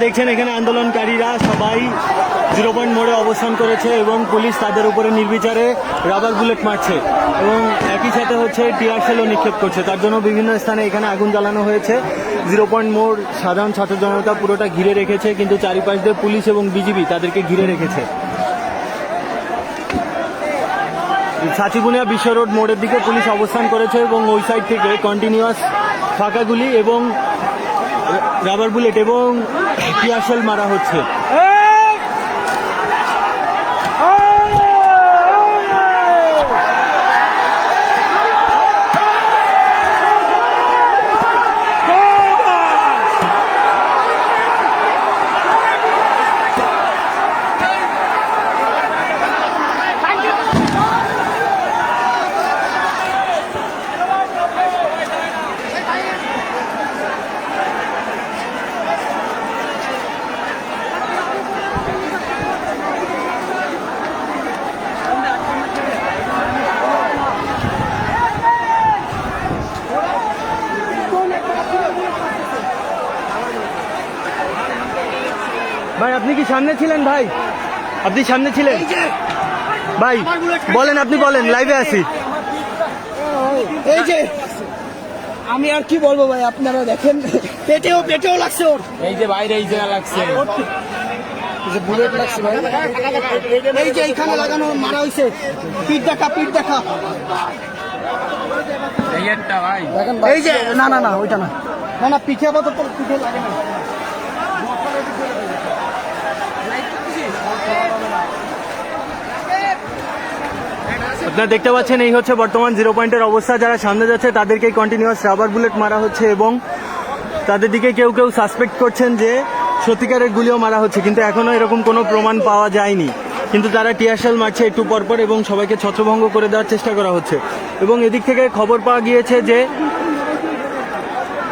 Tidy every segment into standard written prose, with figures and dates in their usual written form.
দেখছেন এখানে আন্দোলনকারীরা সবাই 0 পয়েন্ট মোড়ে অবস্থান করেছে এবং পুলিশ তাদের উপরে নির্বিচারে রাবার বুলেট মারছে এবং একই সাথে হচ্ছে টিয়ার সেলও নিক্ষেপ করছে। তার জন্য বিভিন্ন স্থানে এখানে আগুন জ্বালানো হয়েছে। 0 পয়েন্ট মোড় সাধারণ ছাত্র জনতা পুরোটা ঘিরে রেখেছে, কিন্তু চারিপাশ দিয়ে পুলিশ এবং বিজিবি তাদেরকে ঘিরে রেখেছে। ছাচিবুনিয়া বিশ্ব রোড মোড়ের দিকে পুলিশ অবস্থান করেছে এবং ওই সাইড থেকে কন্টিনিউয়াস ফাঁকা গুলি এবং রাবার বুলেট এবং টিয়ার শেল মারা হচ্ছে। ভাই আপনি কি সামনে ছিলেন? ভাই আপনি সামনে ছিলেন? ভাই বলেন, আপনি বলেন, লাইভে আছি। এই যে আমি আর কি বলবো ভাই, আপনারা দেখেন পেটেও লাগছে ওর, এই যে বাইরে এই জায়গা লাগছে, যে বুলেট লাগছে ভাই, এই যে এইখানে লাগানো মারা হয়েছে, পিঠ দেখা এই একটা ভাই এই যে না ওইটা না পিঠে আপাতত পিঠে লাগে না। আপনারা দেখতে পাচ্ছেন এই হচ্ছে বর্তমান 0 পয়েন্টের অবস্থা। যারা সামনে যাচ্ছে তাদেরকে কন্টিনিউয়াস রাবার বুলেট মারা হচ্ছে এবং তাদের দিকে কেউ সাসপেক্ট করছেন যে সত্যিকারের গুলিও মারা হচ্ছে, কিন্তু এখনো এরকম কোনো প্রমাণ পাওয়া যায়নি। কিন্তু তারা টিয়ার শেল মারছে একটু পরপর এবং সবাইকে ছত্রভঙ্গ করে দেওয়ার চেষ্টা করা হচ্ছে। এবং এদিক থেকে খবর পাওয়া গিয়েছে যে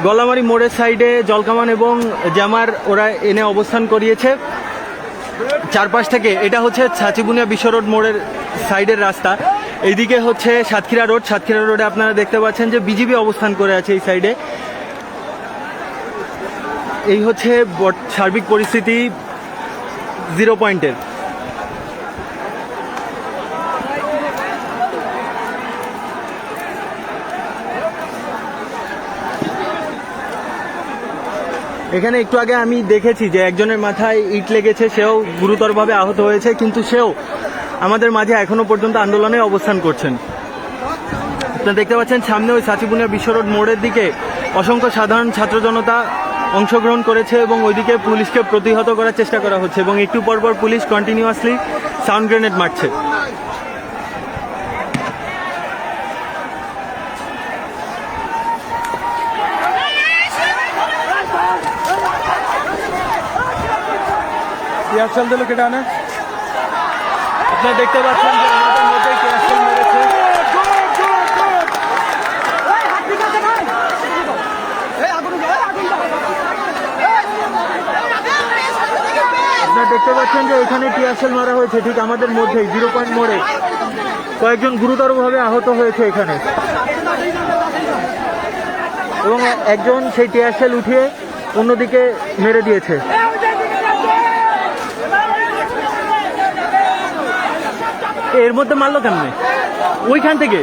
গলামারি মোড়ের সাইডে জলকামান এবং জামার ওরা এনে অবস্থান করিয়েছে চারপাশ থেকে। এটা হচ্ছে ছাচিবুনিয়া বিশ্ব রোড মোড়ের সাইডের রাস্তা। এইদিকে হচ্ছে সাতক্ষীরা রোডে আপনারা দেখতে পাচ্ছেন যে বিজিবি অবস্থান করে আছে এই সাইডে। এই হচ্ছে সার্বিক পরিস্থিতি 0 পয়েন্টের। এখানে একটু আগে আমি দেখেছি যে একজনের মাথায় ইট লেগেছে, সেও গুরুতরভাবে আহত হয়েছে, কিন্তু সেও আমাদের মাঝে এখনো পর্যন্ত আন্দোলনে অবস্থান করছেন। আপনারা দেখতে পাচ্ছেন সামনে ওই ছাচিবুনিয়া বিশ্ব রোড মোড়ের দিকে অসংখ্য সাধারণ ছাত্র জনতা অংশগ্রহণ করেছে এবং ওইদিকে পুলিশকে প্রতিহত করার চেষ্টা করা হচ্ছে এবং একটু পরপর পুলিশ কন্টিনিউয়াসলি সাউন্ড গ্রেনেড মারছে। টিয়ারশেল দিল কেটে আনে, আপনারা দেখতে পাচ্ছেন যে আমাদের মধ্যে টিয়ার শেল মেরেছে। আপনারা দেখতে পাচ্ছেন যে এখানে টিয়ার শেল মারা হয়েছে ঠিক আমাদের মধ্যেই 0 পয়েন্ট মোড়ে। কয়েকজন গুরুতরভাবে আহত হয়েছে এখানে এবং একজন সেই টিয়ার শেল উঠিয়ে অন্যদিকে মেরে দিয়েছে। এর মধ্যে মারলো কেমনে? ওইখান থেকে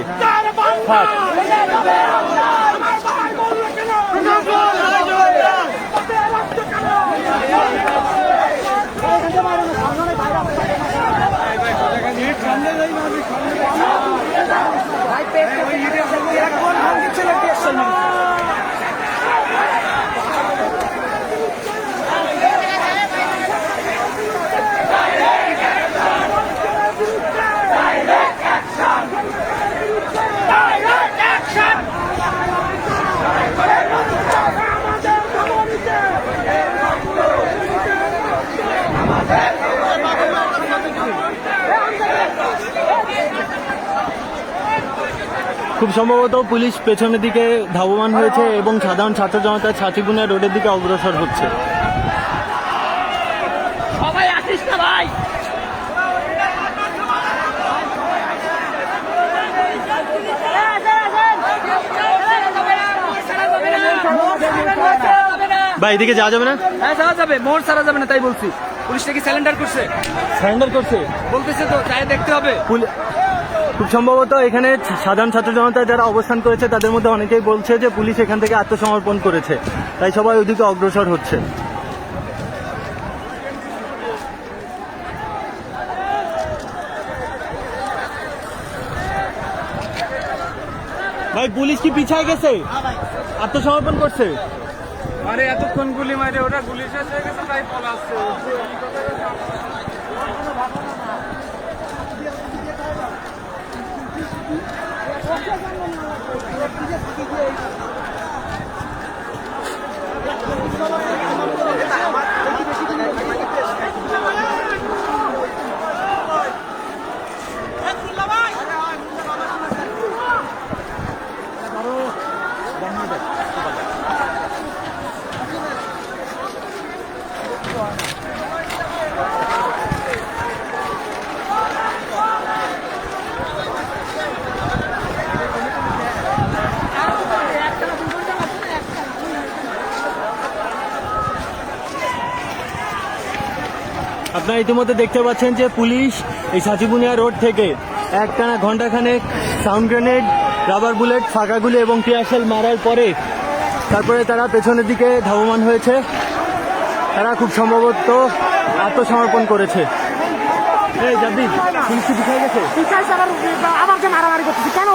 খুব সম্ভবত পুলিশ পেছনের দিকে ধাবমান হয়েছে এবং সাধারণ ছাত্র জনতা ছাচিবুনিয়া রোডের দিকে অগ্রসর হচ্ছে। সবাই আসিস না ভাই, ভাই এদিকে যাওয়া যাবে না? হ্যাঁ যাওয়া যাবে, মোড় ছাড়া যাবে না, তাই বলছি। পুলিশটা কি স্যালেন্ডার করছে? সারেন্ডার করছে বলতেছে তো, তাই দেখতে হবে। খুব সম্ভবত এখানে সাধারণ ছাত্র জনতা যারা অবস্থান করেছে তাদের মধ্যে অনেকেই বলছে যে পুলিশ এখান থেকে আত্মসমর্পণ করেছে, তাই সবাই ওইদিকে অগ্রসর হচ্ছে। ভাই পুলিশ কি পিছায় গেছে? আত্মসমর্পণ করছে? আরে এতক্ষণ গুলি মারে ওরা গুলি শেষ হয়ে গেছে তাই পলাচ্ছে। আপনারা ইতিমধ্যে দেখতে পাচ্ছেন যে পুলিশ এই সাচিবুনিয়া রোড থেকে একটানা ঘন্টাখানেক সাউন্ড গ্রেনেড, রাবার বুলেট, ফাঁকা গুলি এবং টিয়ারশেল মারার পরে তারপরে তারা পেছনের দিকে ধাবমান হয়েছে। তারা খুব সম্ভবত আত্মসমর্পণ করেছে। এই যাবি পুলিশ কি পিছায় গেছে? আমাকে মারামারি করতেছি কেন?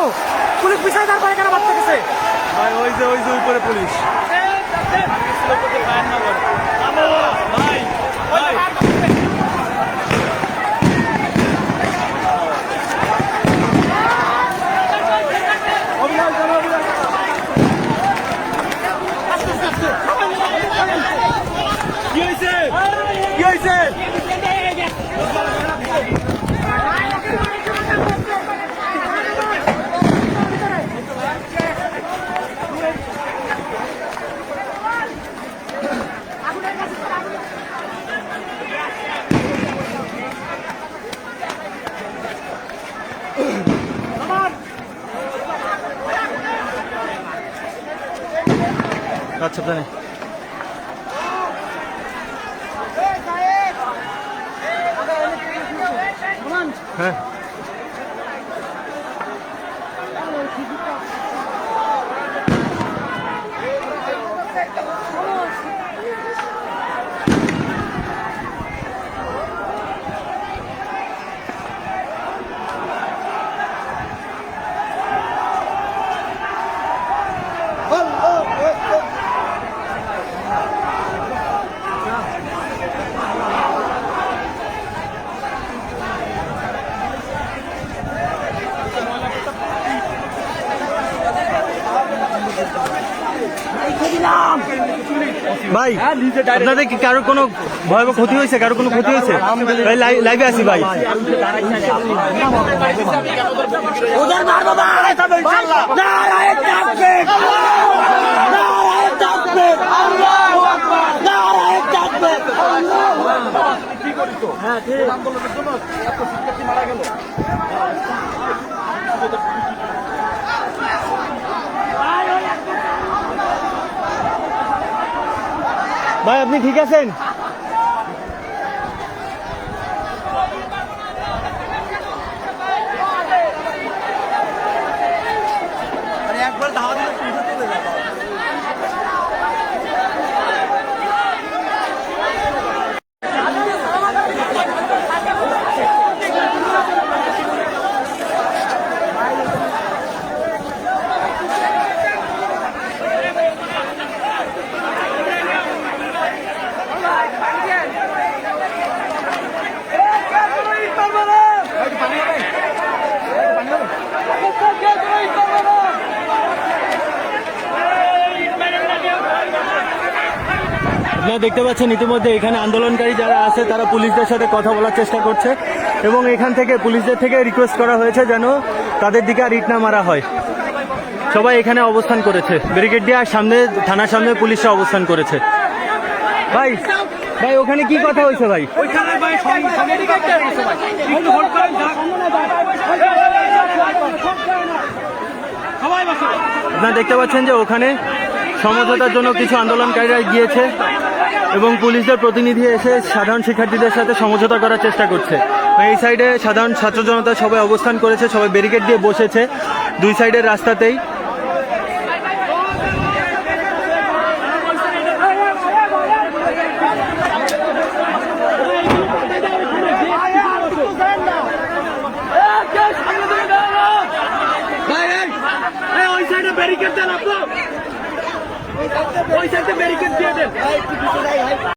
পুলিশ পিছায় তারপরে কেন বাচ্চা গেছে? ভাই ওই যে উপরে পুলিশ। কি হয়েছে? কি হয়েছে? আচ্ছা তাই হ্যাঁ। ভাই আপনাদের কি কারো কোনো ভয়াবহ ক্ষতি হয়েছে? কারো কোনো ক্ষতি হয়েছে? ভাই লাইভে আসি ভাই। ওদের মারবো ভাই, তবে ইনশাআল্লাহ। নারায়ে তাকবীর, নারায়ে তাকবীর, আল্লাহু আকবার, নারায়ে তাকবীর, আল্লাহু আকবার। কি করিস তো? হ্যাঁ ঠিক। আন্দোলনের জন্য এত শিক্ষার্থী মারা গেল। ভাই আপনি ঠিক আছেন? একবার ধাওয়া দিলে পুলিশে চলে যাবে। আপনারা দেখতে পাচ্ছেন ইতিমধ্যে এখানে আন্দোলনকারী যারা আছে তারা পুলিশদের সাথে কথা বলার চেষ্টা করছে এবং এখান থেকে পুলিশদের থেকে রিকোয়েস্ট করা হয়েছে যেন তাদের দিকে আর ইট না মারা হয়। সবাই এখানে অবস্থান করেছে, ব্যারিকেড দিয়ে, আর সামনে থানার সামনে পুলিশরা অবস্থান করেছে। ভাই ভাই ওখানে কি কথা হয়েছে ভাই? আপনারা দেখতে পাচ্ছেন যে ওখানে সমঝোতার জন্য কিছু আন্দোলনকারীরা গিয়েছে এবং পুলিশের প্রতিনিধি এসে সাধারণ শিক্ষার্থীদের সাথে সমঝোতা করার চেষ্টা করছে। এই সাইডে সাধারণ ছাত্র জনতা সবাই অবস্থান করেছে, সবাই ব্যারিকেড দিয়ে বসেছে দুই সাইডের রাস্তাতেই। ওই সাইডে ব্যারিকেড দেন, আপনার ওই সাইডে ব্যারিকেড দিয়ে দেন।